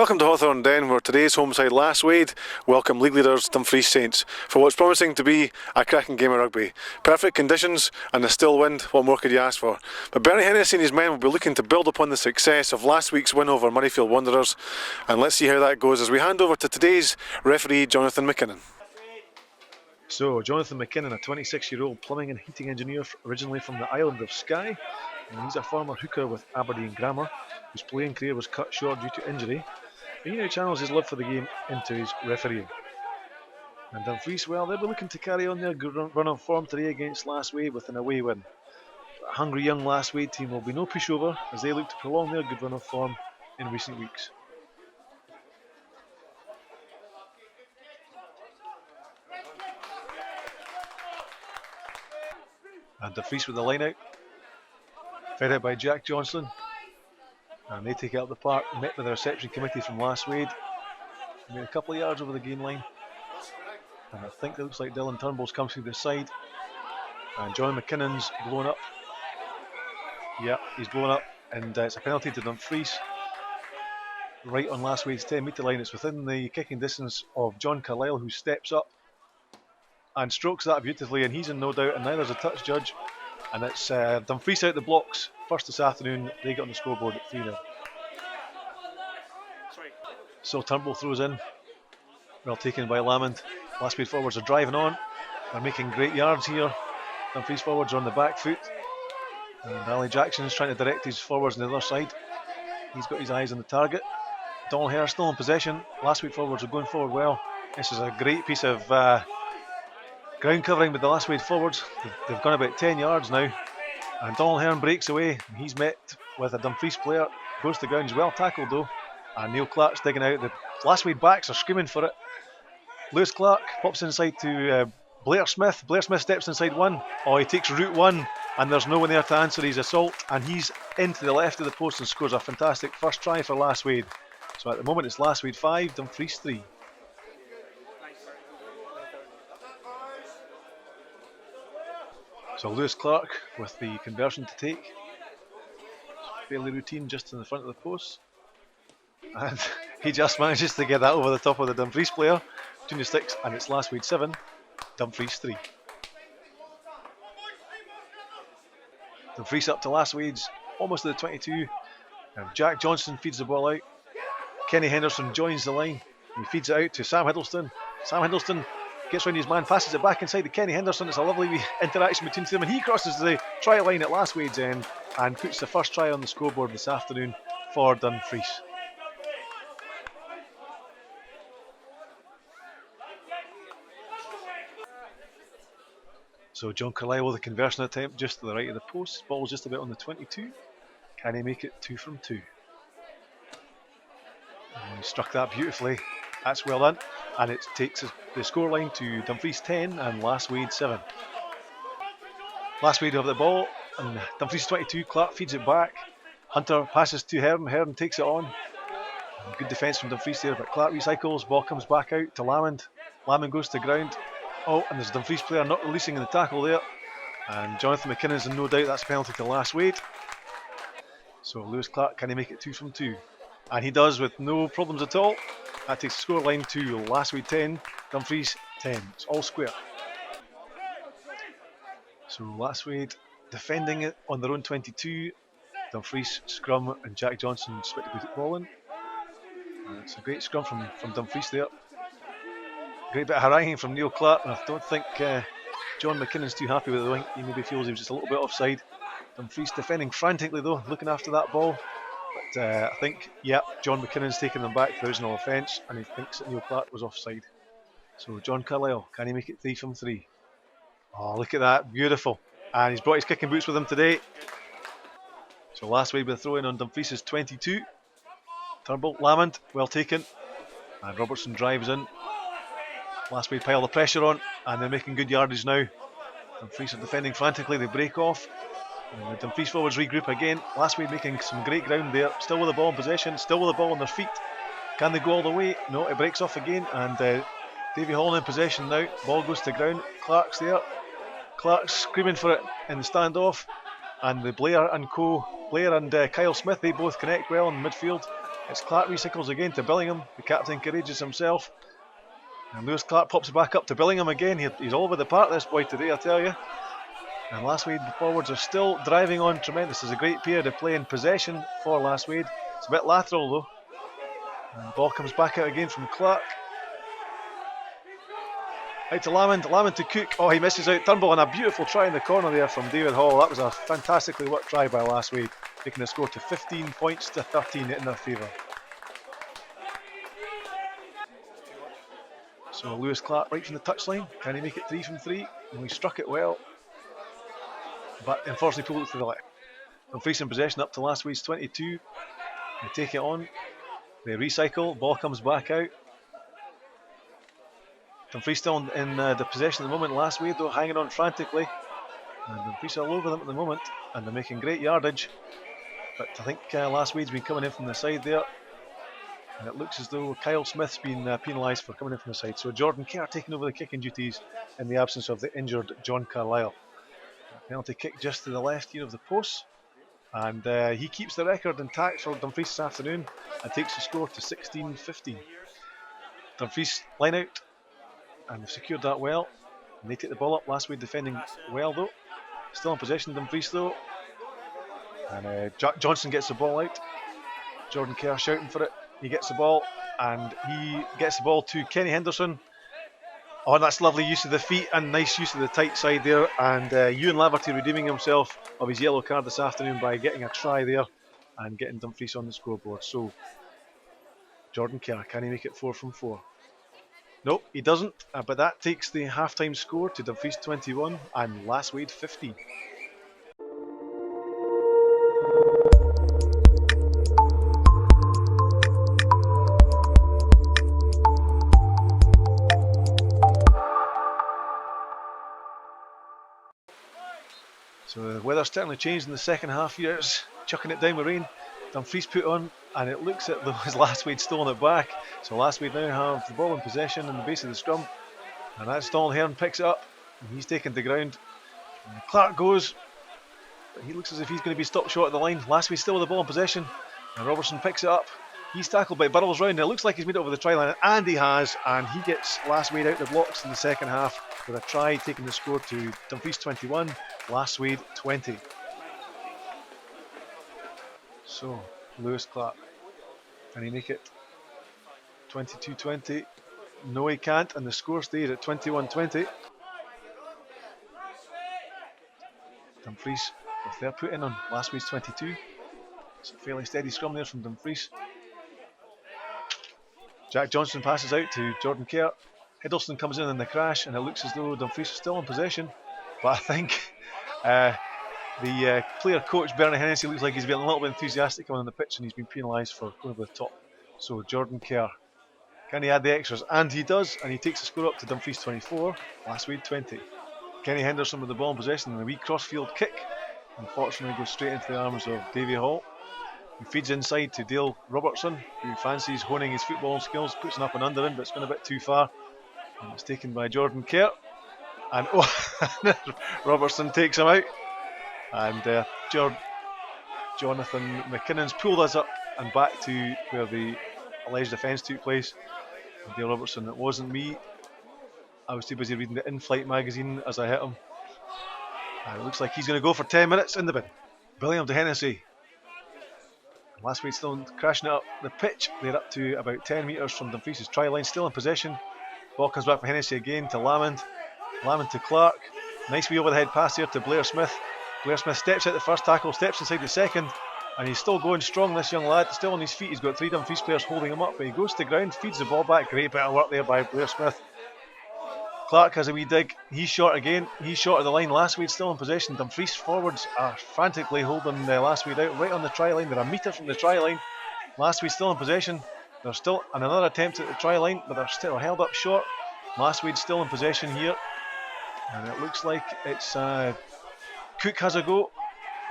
Welcome to Hawthorne Den, where today's home side Lasswade welcome league leaders Dumfries Saints for what's promising to be a cracking game of rugby. Perfect conditions and a still wind, what more could you ask for? But Bernie Hennessy and his men will be looking to build upon the success of last week's win over Murrayfield Wanderers, and let's see how that goes as we hand over to today's referee Jonathan McKinnon. So, Jonathan McKinnon, a 26-year-old plumbing and heating engineer originally from the island of Skye, and he's a former hooker with Aberdeen Grammar, whose playing career was cut short due to injury. He now channels his love for the game into his refereeing. And Dumfries, well, they'll be looking to carry on their good run of form today against Lasswade with an away win. But a hungry young Lasswade team will be no pushover as they look to prolong their good run of form in recent weeks. And Dumfries with the line out, fed out by Jack Johnson, and they take it up the park, met with the reception committee from Lasswade, made a couple of yards over the gain line, and I think it looks like Dylan Turnbull's come through the side, and John McKinnon's blown up. Yeah, he's blown up, and it's a penalty to Dumfries, right on Lasswade's 10-metre line. It's within the kicking distance of John Carlisle, who steps up and strokes that beautifully, and he's in no doubt, and neither's a touch judge, and it's Dumfries out the blocks first this afternoon. They get on the scoreboard at 3-0. So Turnbull throws in, well taken by Lamond. Lasswade forwards are driving on, they're making great yards here. Dumfries forwards are on the back foot, and Ali Jackson's trying to direct his forwards on the other side. He's got his eyes on the target. Donald Hare still in possession. Lasswade forwards are going forward well. This is a great piece of ground covering with the Lasswade forwards. They've gone about 10 yards now, and Donald Hearn breaks away. He's met with a Dumfries player, goes to ground. He's well tackled though, and Neil Clark's digging out. The Lasswade backs are screaming for it. Lewis Clark pops inside to Blair Smith. Blair Smith steps inside one. Oh, he takes route one, and there's no one there to answer his assault, and he's into the left of the post and scores a fantastic first try for Lasswade. So at the moment it's Lasswade 5, Dumfries 3. So Lewis Clark with the conversion to take. Fairly routine, just in the front of the post. And he just manages to get that over the top of the Dumfries player. Between the sticks, and it's Lasswade 7, Dumfries 3. Dumfries up to Lasswade's, almost to the 22. And Jack Johnson feeds the ball out. Kenny Henderson joins the line. He feeds it out to Sam Hiddleston. Sam Hiddleston gets round his man, passes it back inside to Kenny Henderson. It's a lovely wee interaction between them, and he crosses the try line at Lasswade's end and puts the first try on the scoreboard this afternoon for Dumfries. So John Carlisle with a conversion attempt just to the right of the post. Ball's just about on the 22. Can he make it 2 from 2? And he struck that beautifully. That's well done. And it takes the scoreline to Dumfries 10 and Lasswade 7. Lasswade have the ball, and Dumfries 22. Clark feeds it back. Hunter passes to Hearn. Hearn takes it on. And good defence from Dumfries there, but Clark recycles. Ball comes back out to Lamond. Lamond goes to ground. Oh, and there's a Dumfries player not releasing in the tackle there. And Jonathan McKinnon's in no doubt. That's a penalty to Lasswade. So Lewis Clark, can he make it 2 from 2? And he does with no problems at all. That takes the scoreline to Lasswade 10, Dumfries 10. It's all square. So Lasswade defending it on their own 22. Dumfries scrum, and Jack Johnson split to put the ball in. And it's a great scrum from Dumfries there. Great bit of haranguing from Neil Clark, and I don't think John McKinnon's too happy with the wing. He maybe feels he was just a little bit offside. Dumfries defending frantically though, looking after that ball. But I think, yeah, John McKinnon's taking them back for original offence, and he thinks that Neil Clark was offside. So John Carlisle, can he make it 3 from 3? Oh, look at that, beautiful. And he's brought his kicking boots with him today. So Lasswade with a throw in on Dumfries' 22. Turnbull, Lamond, well taken. And Robertson drives in. Lasswade pile the pressure on, and they're making good yardage now. Dumfries are defending frantically, they break off. And the Dumfries forwards regroup again. Lasswade making some great ground there. Still with the ball in possession, still with the ball on their feet. Can they go all the way? No, it breaks off again. And Davy Hall in possession now. Ball goes to ground. Clark's there. Clark's screaming for it in the standoff. And the Blair and Kyle Smith, they both connect well in midfield. It's Clark recycles again to Billingham. The captain courageous himself. And Lewis Clark pops it back up to Billingham again. He's all over the park, this boy, today, I tell you. And Lasswade forwards are still driving on tremendous. This is a great period of play in possession for Lasswade. It's a bit lateral though. And the ball comes back out again from Clark. Out to Lamond, Lamond to Cook. Oh, he misses out. Turnbull, and a beautiful try in the corner there from David Hall. That was a fantastically worked try by Lasswade, taking the score to 15 points to 13 in their favour. So Lewis Clark right from the touchline. Can he make it 3 from 3? And he struck it well, but unfortunately pulled it to the left. Dumfries in possession up to Lasswade's 22. They take it on. They recycle. Ball comes back out. Dumfries still in the possession at the moment. Lasswade though hanging on frantically. And Dumfries are all over them at the moment. And they're making great yardage. But I think Lasswade's been coming in from the side there. And it looks as though Kyle Smith's been penalised for coming in from the side. So Jordan Kerr taking over the kicking duties in the absence of the injured John Carlisle. Penalty kick just to the left here of the post. And he keeps the record intact for Dumfries this afternoon and takes the score to 16-15. Dumfries line out. And they've secured that well. And they take the ball up. Lasswade defending well though. Still in possession, Dumfries though. And Jack Johnson gets the ball out. Jordan Kerr shouting for it. He gets the ball, and he gets the ball to Kenny Henderson. Oh, that's lovely use of the feet and nice use of the tight side there. And Ewan Laverty redeeming himself of his yellow card this afternoon by getting a try there and getting Dumfries on the scoreboard. So Jordan Kerr, can he make it 4 from 4? Nope, he doesn't. But that takes the half-time score to Dumfries 21 and Lasswade 15. So the weather's certainly changed in the second half here. It's chucking it down with rain. Dumfries put on, and it looks at as Lasswade stolen it back. So Lasswade now have the ball in possession in the base of the scrum. And that's Donald Hearn picks it up, and he's taken to ground. And Clark goes, but he looks as if he's going to be stopped short at the line. Lasswade still with the ball in possession, and Robertson picks it up. He's tackled by Burrells round, and it looks like he's made it over the try line, and he has, and he gets Lasswade out the blocks in the second half with a try, taking the score to Dumfries 21, Lasswade 20. So, Lewis Clark, can he make it 22-20? No, he can't, and the score stays at 21-20. Dumfries with their put in on Lasswade's 22. It's a fairly steady scrum there from Dumfries. Jack Johnson passes out to Jordan Kerr. Hiddleston comes in the crash, and it looks as though Dumfries is still in possession. But I think the player coach, Bernie Hennessy, looks like he's been a little bit enthusiastic on the pitch, and he's been penalised for going over the top. So Jordan Kerr, can he add the extras? And he does, and he takes the score up to Dumfries 24, Lasswade 20. Kenny Henderson with the ball in possession and a wee crossfield kick. Unfortunately goes straight into the arms of Davy Hall. He feeds inside to Dale Robertson, who fancies honing his football skills, puts an up and under in, but it's gone a bit too far. And it's taken by Jordan Kerr. And Robertson takes him out. And Jonathan McKinnon's pulled us up and back to where the alleged offence took place. And Dale Robertson, it wasn't me. I was too busy reading the In-Flight magazine as I hit him. And it looks like he's going to go for 10 minutes in the bin. Billingham to Hennessy. Lasswade still crashing it up the pitch. They're up to about 10 metres from Dumfries' try line, still in possession. Ball comes back for Hennessy again to Lamond. Lamond to Clark. Nice wee over the head pass here to Blair Smith. Blair Smith steps out the first tackle, steps inside the second, and he's still going strong, this young lad, still on his feet. He's got 3 Dumfries players holding him up, but he goes to ground, feeds the ball back. Great bit of work there by Blair Smith. Clark has a wee dig. He's short again. He's short of the line. Lasswade still in possession. Dumfries forwards are frantically holding Lasswade out right on the try line. They're a metre from the try line. Lasswade still in possession. There's still another attempt at the try line, but they're still held up short. Lasswade still in possession here. And it looks like it's Cook has a go.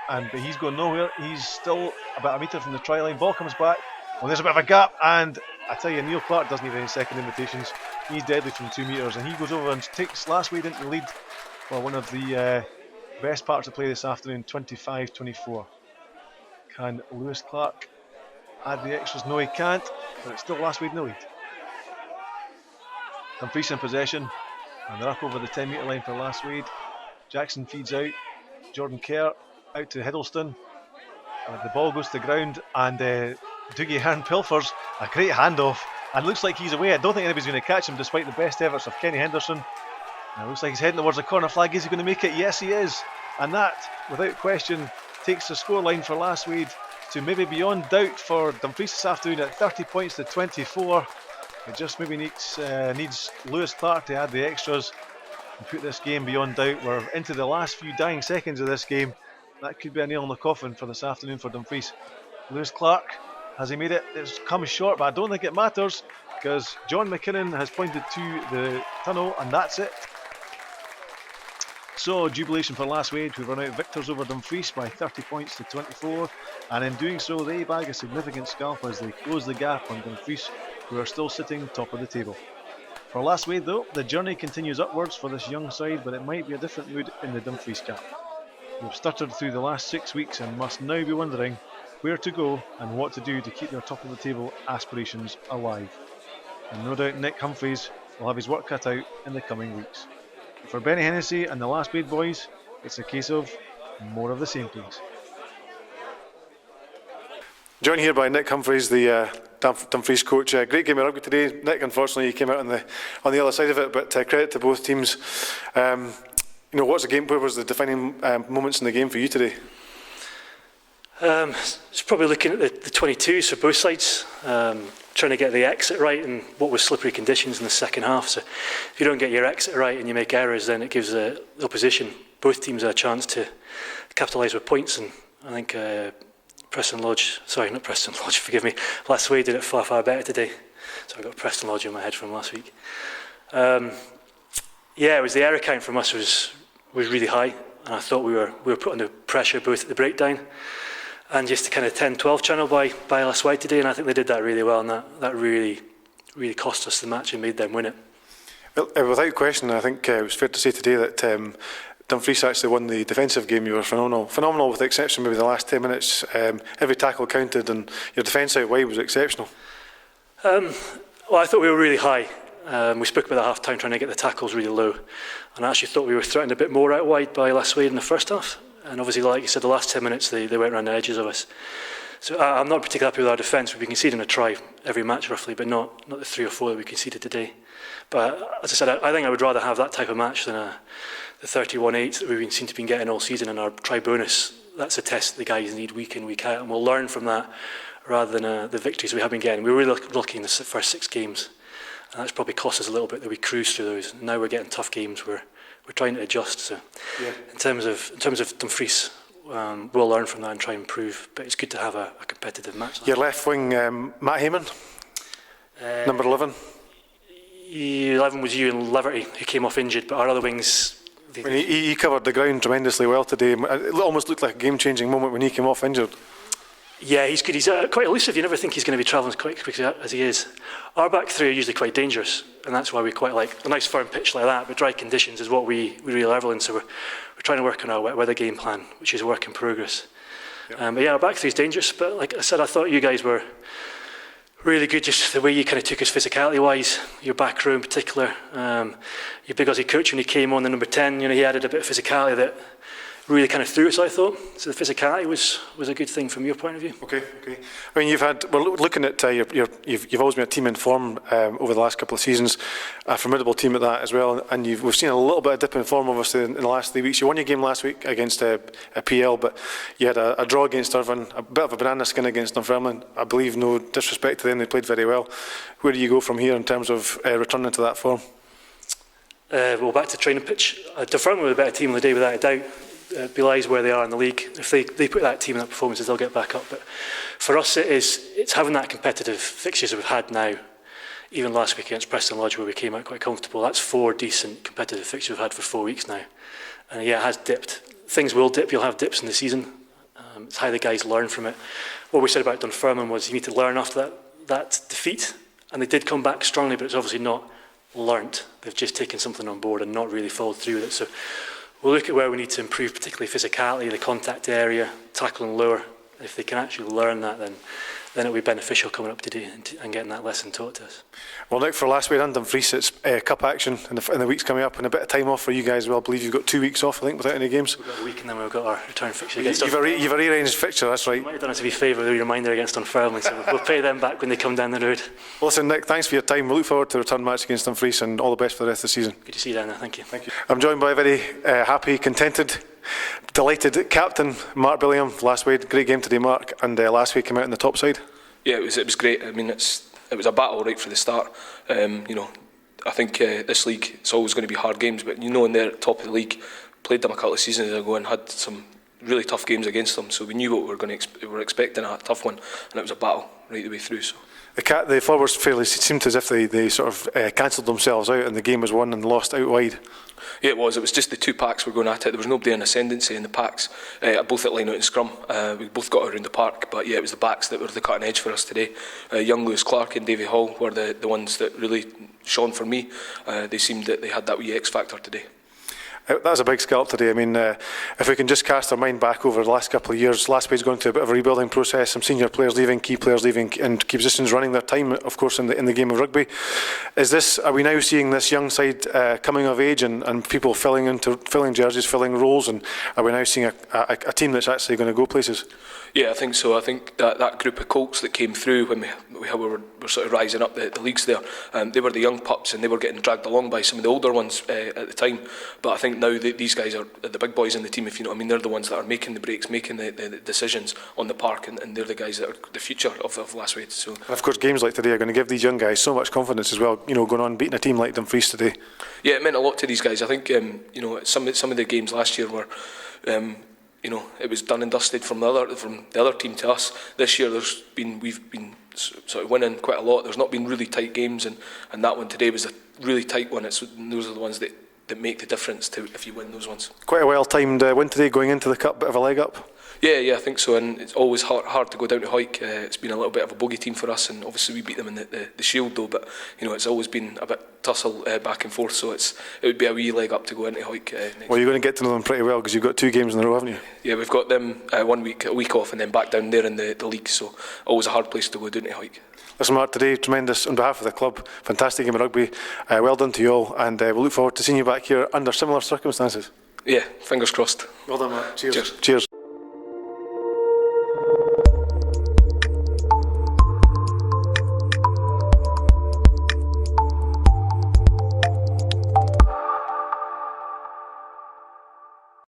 But he's going nowhere. He's still about a metre from the try line. Ball comes back. Well, there's a bit of a gap, and I tell you, Neil Clark doesn't need any second invitations. He's deadly from 2 metres, and he goes over and takes Lasswade into the lead for one of the best parts of play this afternoon, 25-24. Can Lewis Clark add the extras? No, he can't, but it's still Lasswade in the lead. Dumfries in possession, and they're up over the 10 metre line for Lasswade. Jackson feeds out, Jordan Kerr out to Hiddleston. The ball goes to the ground, and Dougie Hearn pilfers a great handoff, and looks like he's away. I don't think anybody's going to catch him, despite the best efforts of Kenny Henderson. It looks like he's heading towards the corner flag. Is he going to make it? Yes, he is. And that, without question, takes the scoreline for Lasswade to maybe beyond doubt for Dumfries this afternoon at 30 points to 24. It just maybe needs Lewis Clark to add the extras and put this game beyond doubt. We're into the last few dying seconds of this game. That could be a nail in the coffin for this afternoon for Dumfries. Lewis Clark, has he made it? It's come short, but I don't think it matters, because John McKinnon has pointed to the tunnel, and that's it. So, jubilation for Lasswade, who run out victors over Dumfries by 30 points to 24, and in doing so they bag a significant scalp as they close the gap on Dumfries, who are still sitting top of the table. For Lasswade though, the journey continues upwards for this young side, but it might be a different mood in the Dumfries camp. They've stuttered through the last 6 weeks and must now be wondering where to go and what to do to keep their top of the table aspirations alive. And no doubt Nick Humphreys will have his work cut out in the coming weeks. But for Benny Hennessy and the Lasswade boys, it's a case of more of the same, please. Joined here by Nick Humphreys, the Dumfries coach. Great game of rugby today. Nick, unfortunately, he came out on the other side of it, but credit to both teams. What's the game? What was the defining moments in the game for you today? It's probably looking at the 22s for both sides, trying to get the exit right in what was slippery conditions in the second half. So if you don't get your exit right and you make errors, then it gives the opposition, both teams, a chance to capitalise with points. And I think Lasswade did it far, far better today. So I got Preston Lodge in my head from last week. It was the error count from us was really high, and I thought we were put under pressure both at the breakdown and just the kind of 10-12 channel by Lasswade today, and I think they did that really well, and that really cost us the match and made them win it. Well, without question, I think it was fair to say today that Dumfries actually won the defensive game. You were phenomenal with the exception maybe the last 10 minutes. Every tackle counted, and your defence out wide was exceptional. Well, I thought we were really high. We spoke about that half time, trying to get the tackles really low, and I actually thought we were threatened a bit more out wide by Lasswade in the first half, and obviously, like you said, the last 10 minutes they went around the edges of us. So I'm not particularly happy with our defence. We've been conceding a try every match roughly, but not the 3 or 4 that we conceded today. But as I said, I think I would rather have that type of match than the 31-8 that we've seemed to be getting all season in our try bonus. That's a test that the guys need week in, week out, and we'll learn from that rather than the victories we have been getting. We were really lucky in the first 6 games, and that's probably cost us a little bit that we cruised through those. Now we're getting tough games. We're trying to adjust. So in terms of Dumfries, we'll learn from that and try and improve. But it's good to have a competitive match. Your left wing, Matt Heyman, number 11. 11 was you and Liberty, who came off injured, but our other wings. He covered the ground tremendously well today. It almost looked like a game-changing moment when he came off injured. Yeah, he's good. He's quite elusive. You never think he's going to be travelling quite quickly as he is. Our back three are usually quite dangerous, and that's why we quite like a nice firm pitch like that. But dry conditions is what we really level in. So we're trying to work on our wet weather game plan, which is a work in progress. Yep. But our back three is dangerous. But like I said, I thought you guys were really good, just the way you kind of took us physicality-wise. Your back row in particular. Your big Aussie coach, when he came on, the number 10, he added a bit of physicality that really kind of threw us, I thought. So the physicality was a good thing from your point of view. Okay. I mean, we're looking at you've always been a team in form over the last couple of seasons, a formidable team at that as well. And we've seen a little bit of dip in form, obviously, in the last 3 weeks. You won your game last week against a PL, but you had a draw against Irvine, a bit of a banana skin against Dunfermline. I believe, no disrespect to them, they played very well. Where do you go from here in terms of returning to that form? Well, back to training pitch. Dunfermline were a better team on the day, without a doubt. Belies where they are in the league. If they put that team in that performances, they'll get back up. But for us, it's having that competitive fixtures that we've had now. Even last week against Preston Lodge, where we came out quite comfortable, that's 4 decent competitive fixtures we've had for 4 weeks now. And it has dipped. Things will dip. You'll have dips in the season. It's how the guys learn from it. What we said about Dunfermline was you need to learn after that defeat, and they did come back strongly, but it's obviously not learnt. They've just taken something on board and not really followed through with it. So we'll look at where we need to improve, particularly physicality, the contact area, tackling lower. If they can actually learn that, then then it'll be beneficial coming up to do and getting that lesson taught to us. Well, Nick, for Lasswade and Dumfries, it's cup action in the weeks coming up, and a bit of time off for you guys as well. I believe you've got 2 weeks off, I think, without any games. We've got a week and then we've got our return fixture against You've a rearranged fixture, that's right. We might have done it to be favoured with a reminder against Dunfermline, so we'll pay them back when they come down the road. Well, listen, Nick, thanks for your time. We look forward to the return match against Dumfries, and all the best for the rest of the season. Good to see you down there, thank you. Thank you. I'm joined by a very happy, contented, delighted captain, Mark Billingham. Lasswade, great game today, Mark, and Lasswade came out on the top side. Yeah, it was great. I mean, it was a battle right from the start. I think this league, it's always going to be hard games, but when they're at the top of the league, played them a couple of seasons ago and had some really tough games against them, so we knew what we were expecting, a tough one, and it was a battle right the way through. So the forwards fairly seemed as if they sort of cancelled themselves out, and the game was won and lost out wide. Yeah, it was just the two packs were going at it. There was nobody in ascendancy in the packs, both at line out and scrum. We both got around the park, but yeah, it was the backs that were the cutting edge for us today. Young Lewis Clark and Davy Hall were the ones that really shone for me. They seemed that they had that wee X factor today. That was a big scalp today. I mean, if we can just cast our mind back over the last couple of years, Lasswade's going through a bit of a rebuilding process, some senior players leaving, key players leaving, and key positions running their time, of course, in the game of rugby. Are we now seeing this young side coming of age and people filling jerseys, filling roles, and are we now seeing a team that's actually going to go places? Yeah, I think so. I think that group of Colts that came through when we were sort of rising up the leagues there, they were the young pups and they were getting dragged along by some of the older ones at the time. But I think now these guys are the big boys in the team, if you know what I mean. They're the ones that are making the breaks, making the decisions on the park, and they're the guys that are the future of Lasswade. So, and of course, games like today are going to give these young guys so much confidence as well. Going on beating a team like Dumfries today. Yeah, it meant a lot to these guys. I think some of the games last year were. It was done and dusted from the other team to us. This year, we've been sort of winning quite a lot. There's not been really tight games, and that one today was a really tight one. Those are the ones that make the difference to if you win those ones. Quite a well-timed win today, going into the cup, bit of a leg up. Yeah, I think so, and it's always hard to go down to Hawick. It's been a little bit of a bogey team for us, and obviously we beat them in the Shield though, but it's always been a bit tussle back and forth, so it would be a wee leg up to go into Hawick next. Well, you're going to get to know them pretty well because you've got 2 games in a row, haven't you? Yeah, we've got them a week off and then back down there in the league, so always a hard place to go down to Hawick. Listen, Mark, today, tremendous on behalf of the club, fantastic game of rugby, well done to you all, and we'll look forward to seeing you back here under similar circumstances. Yeah, fingers crossed. Well done, Mark. Cheers. Cheers.